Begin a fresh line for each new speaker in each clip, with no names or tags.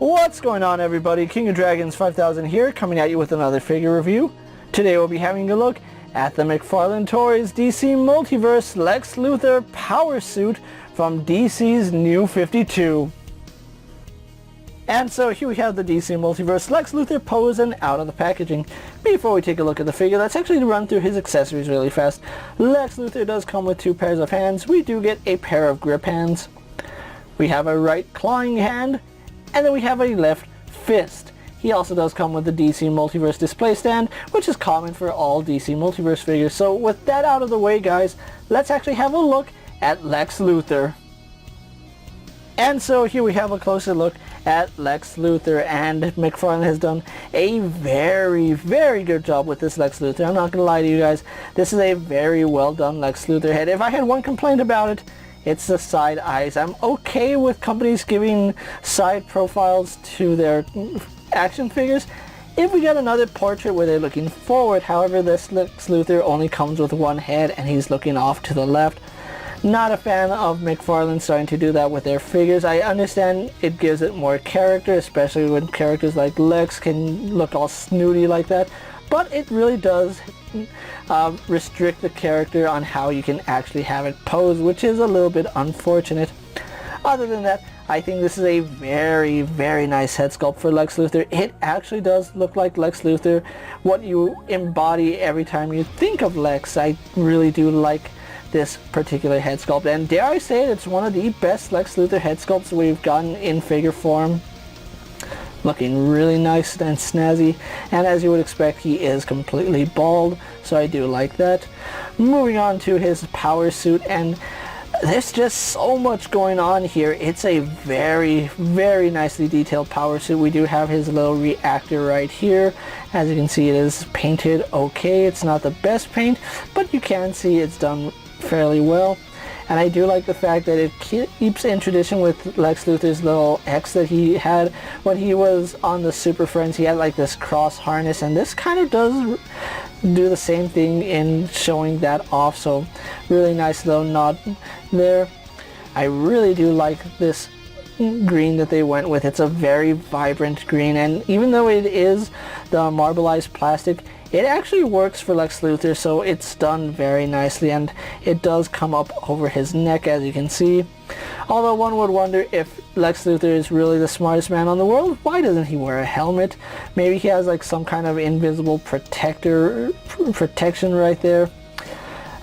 What's going on, everybody? King of Dragons 5000 here, coming at you with another figure review. Today we'll be having a look at the McFarlane Toys DC Multiverse Lex Luthor Power Suit from DC's New 52. And so here we have the DC Multiverse Lex Luthor posing out of the packaging. Before we take a look at the figure, let's actually run through his accessories really fast. Lex Luthor does come with 2 pairs of hands. We do get a pair of grip hands. We have a right clawing hand, and then we have a left fist. He also does come with the DC Multiverse display stand, which is common for all DC Multiverse figures. So with that out of the way, guys, let's actually have a look at Lex Luthor. And so here we have a closer look at Lex Luthor, and McFarlane has done a very good job with this Lex Luthor. I'm not going to lie to you guys, this is a very well done Lex Luthor head. If I had one complaint about it, it's the side eyes. I'm okay with companies giving side profiles to their action figures if we get another portrait where they're looking forward. However, this Lex Luthor only comes with one head and he's looking off to the left. Not a fan of McFarlane starting to do that with their figures. I understand it gives it more character, especially when characters like Lex can look all snooty like that, but it really does restrict the character on how you can actually have it pose, which is a little bit unfortunate. Other than that, I think this is a very nice head sculpt for Lex Luthor. It actually does look like Lex Luthor, what you embody every time you think of Lex. I really do like this particular head sculpt, and dare I say it, it's one of the best Lex Luthor head sculpts we've gotten in figure form. Looking really nice and snazzy, and as you would expect, he is completely bald, so I do like that. Moving on to his power suit, and there's just so much going on here. It's a very nicely detailed power suit. We do have his little reactor right here. As you can see, it is painted okay. It's not the best paint, but you can see it's done fairly well. And I do like the fact that it keeps in tradition with Lex Luthor's little X that he had when he was on the Super Friends. He had like this cross harness, and this kind of does do the same thing in showing that off, so really nice little nod there. I really do like this green that they went with. It's a very vibrant green, and even though it is the marbleized plastic, it actually works for Lex Luthor, so it's done very nicely, and it does come up over his neck, as you can see. Although one would wonder, if Lex Luthor is really the smartest man on the world, why doesn't he wear a helmet? Maybe he has like some kind of invisible protection right there.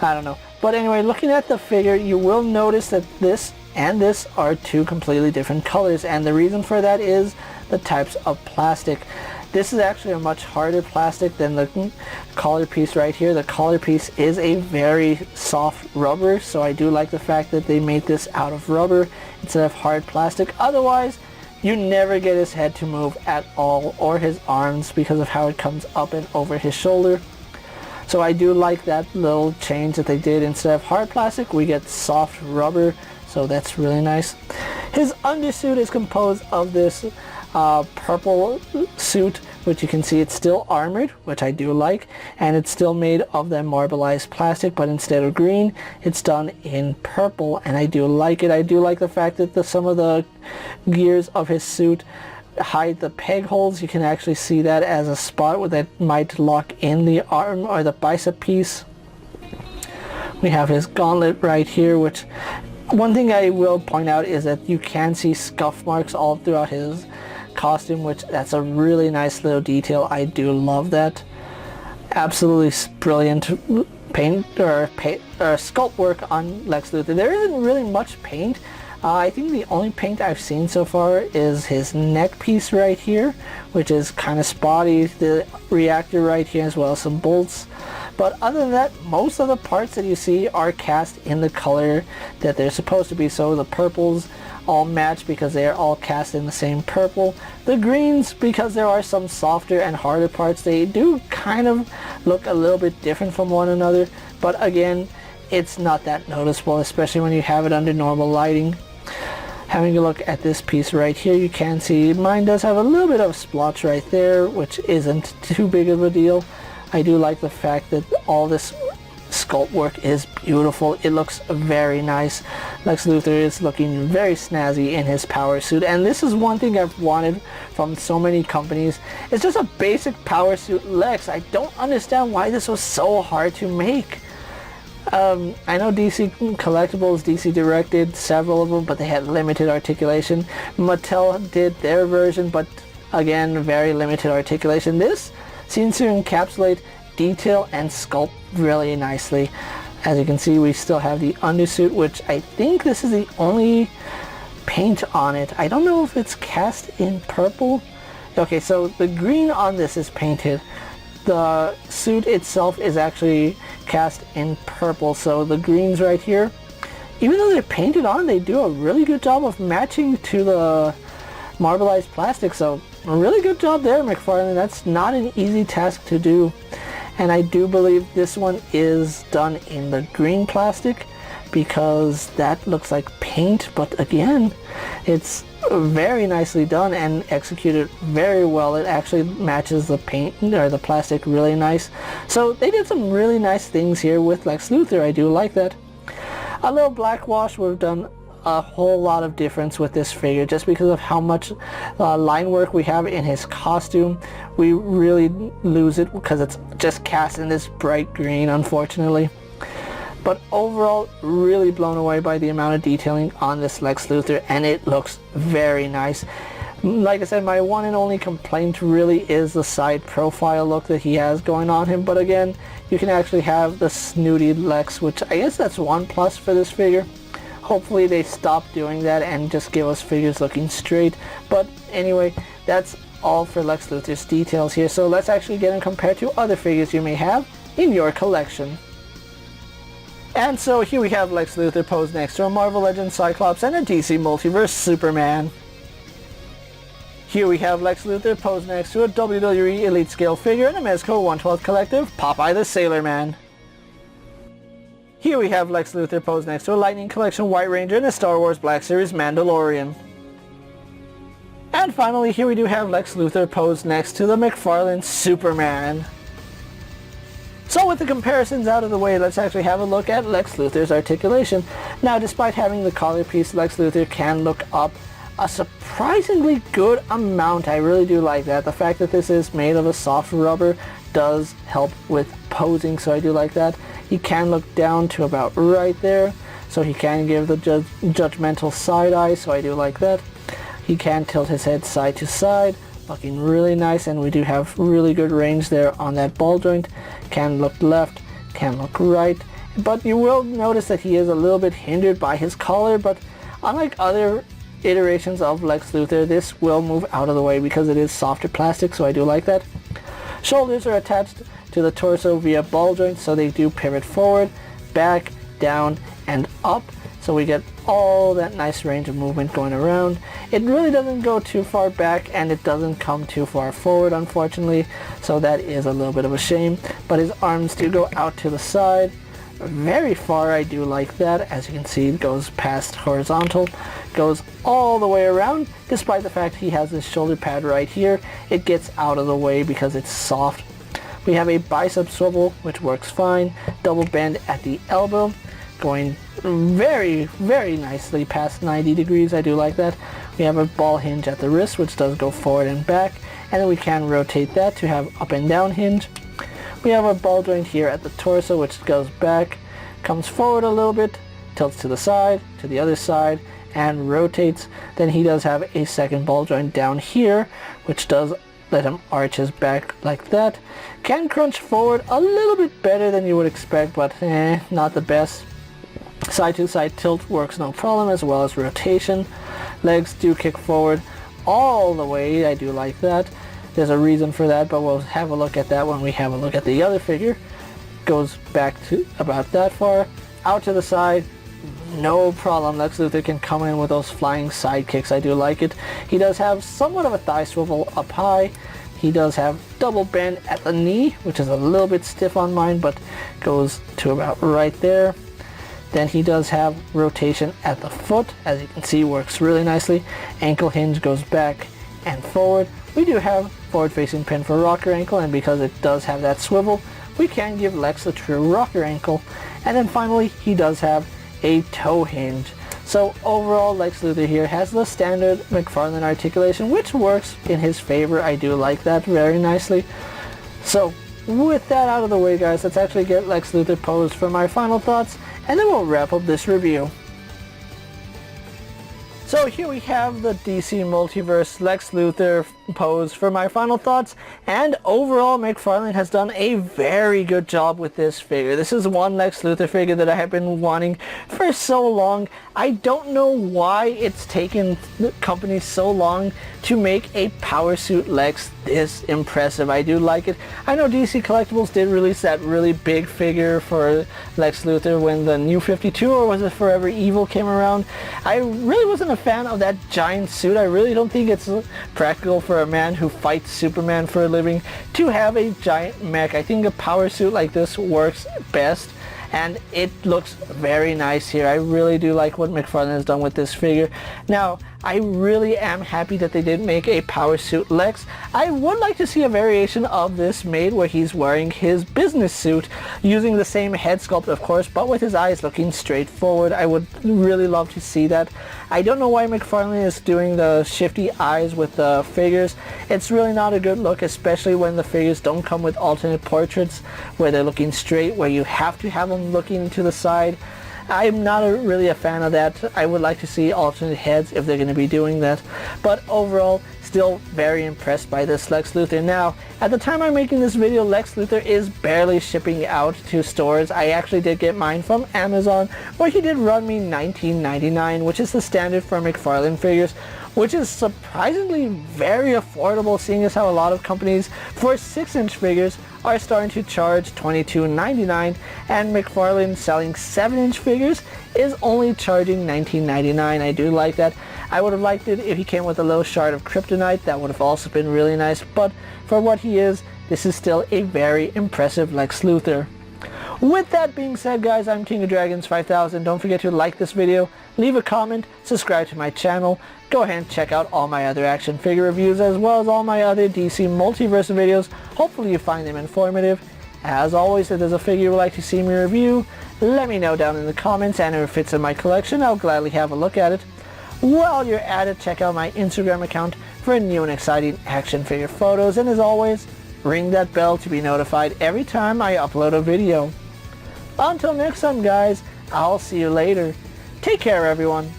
I don't know. But anyway, looking at the figure, you will notice that this and this are 2 completely different colors, and the reason for that is the types of plastic. This is actually a much harder plastic than the collar piece right here. The collar piece is a very soft rubber, so I do like the fact that they made this out of rubber instead of hard plastic. Otherwise, you never get his head to move at all, or his arms, because of how it comes up and over his shoulder. So I do like that little change that they did. Instead of hard plastic, we get soft rubber, so that's really nice. His undersuit is composed of this purple suit, which you can see it's still armored, which I do like, and it's still made of that marbleized plastic, but instead of green, it's done in purple, and I do like it. I do like the fact that some of the gears of his suit hide the peg holes. You can actually see that as a spot that might lock in the arm or the bicep piece. We have his gauntlet right here, which one thing I will point out is that you can see scuff marks all throughout his costume, which that's a really nice little detail. I do love that. Absolutely brilliant paint or sculpt work on Lex Luthor. There isn't really much paint. I think the only paint I've seen so far is his neck piece right here, which is kind of spotty, the reactor right here, as well as some bolts. But other than that, most of the parts that you see are cast in the color that they're supposed to be. So the purples all match because they are all cast in the same purple. The greens, because there are some softer and harder parts, they do kind of look a little bit different from one another. But again, it's not that noticeable, especially when you have it under normal lighting. Having a look at this piece right here, you can see mine does have a little bit of splotch right there, which isn't too big of a deal. I do like the fact that all this sculpt work is beautiful. It looks very nice. Lex Luthor is looking very snazzy in his power suit, and this is one thing I've wanted from so many companies. It's just a basic power suit Lex. I don't understand why this was so hard to make. I know DC Collectibles, DC directed several of them, but they had limited articulation. Mattel did their version, but again, very limited articulation. This seems to encapsulate detail and sculpt really nicely. As you can see, we still have the Undersuit, which I think this is the only paint on it. I don't know if it's cast in purple. Okay, so the green on this is painted. The suit itself is actually cast in purple, so the greens right here, even though they're painted on, they do a really good job of matching to the marbleized plastic, so a really good job there, McFarlane. That's not an easy task to do. And I do believe this one is done in the green plastic, because that looks like paint, but again, it's very nicely done and executed very well. It actually matches the paint or the plastic really nice. So they did some really nice things here with Lex Luthor. I do like that. A little black wash would have done a whole lot of difference with this figure, just because of how much line work we have in his costume. We really lose it because it's just cast in this bright green, unfortunately. But overall, really blown away by the amount of detailing on this Lex Luthor, and it looks very nice. Like I said, my one and only complaint really is the side profile look that he has going on him, but again, you can actually have the snooty Lex, which I guess that's one plus for this figure. Hopefully they stop doing that and just give us figures looking straight. But anyway, that's all for Lex Luthor's details here, so let's actually get him compared to other figures you may have in your collection. And so here we have Lex Luthor posed next to a Marvel Legends Cyclops and a DC Multiverse Superman. Here we have Lex Luthor posed next to a WWE Elite Scale figure and a Mezco 1/12 Collective Popeye the Sailor Man. Here we have Lex Luthor posed next to a Lightning Collection White Ranger and a Star Wars Black Series Mandalorian. And finally, here we do have Lex Luthor posed next to the McFarlane Superman. So with the comparisons out of the way, let's actually have a look at Lex Luthor's articulation. Now, despite having the collar piece, Lex Luthor can look up a surprisingly good amount. I really do like that. The fact that this is made of a soft rubber does help with posing, so I do like that. He can look down to about right there, so he can give the judgmental side eye, so I do like that. He can tilt his head side to side, looking really nice, and we do have really good range there on that ball joint. Can look left, can look right, but you will notice that he is a little bit hindered by his collar, but unlike other iterations of Lex Luthor, this will move out of the way because it is softer plastic, so I do like that. Shoulders are attached to the torso via ball joints, so they do pivot forward, back, down, and up, so we get all that nice range of movement going around. It really doesn't go too far back, and it doesn't come too far forward, unfortunately, so that is a little bit of a shame. But his arms do go out to the side very far. I do like that. As you can see, it goes past horizontal, goes all the way around. Despite the fact he has this shoulder pad right here, it gets out of the way because it's soft. We have a bicep swivel, which works fine. Double bend at the elbow, going very, very nicely past 90 degrees. I do like that. We have a ball hinge at the wrist, which does go forward and back, and then we can rotate that to have up and down hinge. We have a ball joint here at the torso, which goes back, comes forward a little bit, tilts to the side, to the other side, and rotates. Then he does have a second ball joint down here, which does let him arch his back like that. Can crunch forward a little bit better than you would expect, but not the best. Side to side tilt works no problem, as well as rotation. Legs do kick forward all the way. I do like that. There's a reason for that, but we'll have a look at that when we have a look at the other figure. Goes back to about that far. Out to the side, no problem. Lex Luthor can come in with those flying side kicks. I do like it. He does have somewhat of a thigh swivel up high. He does have double bend at the knee, which is a little bit stiff on mine, but goes to about right there. Then he does have rotation at the foot. As you can see, works really nicely. Ankle hinge goes back and forward. We do have forward-facing pin for rocker ankle, and because it does have that swivel, we can give Lex a true rocker ankle. And then finally, he does have a toe hinge. So overall, Lex Luthor here has the standard McFarlane articulation, which works in his favor. I do like that very nicely. So with that out of the way, guys, let's actually get Lex Luthor posed for my final thoughts, and then we'll wrap up this review. So here we have the DC Multiverse Lex Luthor pose for my final thoughts, and overall McFarlane has done a very good job with this figure. This is one Lex Luthor figure that I have been wanting for so long. I don't know why it's taken the company so long to make a power suit Lex this impressive. I do like it. I know DC Collectibles did release that really big figure for Lex Luthor when the New 52, or was it Forever Evil, came around. I really wasn't a fan of that giant suit. I really don't think it's practical for a man who fights Superman for a living to have a giant mech. I think a power suit like this works best, and it looks very nice here. I really do like what McFarlane has done with this figure. Now, I really am happy that they did make a power suit Lex. I would like to see a variation of this made where he's wearing his business suit, using the same head sculpt of course, but with his eyes looking straight forward. I would really love to see that. I don't know why McFarlane is doing the shifty eyes with the figures. It's really not a good look, especially when the figures don't come with alternate portraits where they're looking straight, where you have to have them looking to the side. I'm not really a fan of that. I would like to see alternate heads if they're going to be doing that. But overall, still very impressed by this Lex Luthor. Now, at the time I'm making this video, Lex Luthor is barely shipping out to stores. I actually did get mine from Amazon, where he did run me $19.99, which is the standard for McFarlane figures, which is surprisingly very affordable, seeing as how a lot of companies for 6-inch figures are starting to charge $22.99, and McFarlane selling 7-inch figures is only charging $19.99. I do like that. I would have liked it if he came with a little shard of kryptonite. That would have also been really nice, but for what he is, this is still a very impressive Lex Luthor. With that being said, guys, I'm KingofDragons 5000. Don't forget to like this video, leave a comment, subscribe to my channel. Go ahead and check out all my other action figure reviews, as well as all my other DC Multiverse videos. Hopefully you find them informative. As always, if there's a figure you would like to see me review, let me know down in the comments, and if it fits in my collection, I'll gladly have a look at it. While you're at it, check out my Instagram account for new and exciting action figure photos, and as always, ring that bell to be notified every time I upload a video. Until next time, guys, I'll see you later. Take care, everyone.